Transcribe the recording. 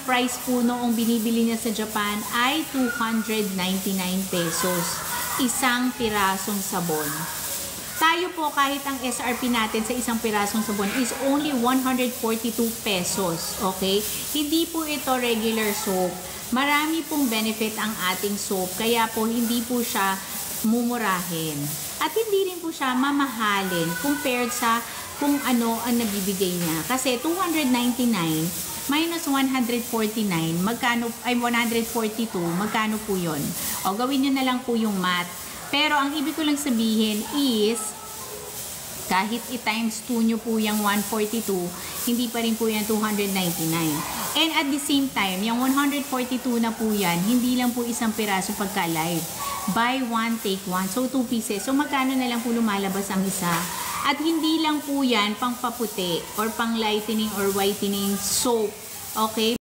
price po noong binibili niya sa Japan ay 299 pesos. Isang pirasong sabon. Tayo po kahit ang SRP natin sa isang pirasong sabon is only 142 pesos. Okay? Hindi po ito regular soap. Marami pong benefit ang ating soap. Kaya po hindi po siya mumurahin. At hindi rin po siya mamahalin compared sa kung ano ang nabibigay niya. Kasi 299 minus 149, magkano, ay 142, magkano po yun? O, gawin nyo na lang po yung math. Pero ang ibig ko lang sabihin is, kahit i-times 2 nyo po yung 142, hindi pa rin po yan 299. And at the same time, yung 142 na po yan, hindi lang po isang piraso pagka-live. Buy one, take one. So, 2 pieces. So, magkano na lang po lumalabas ang isa? At hindi lang po yan pang paputi or pang lightening or whitening soap. Okay?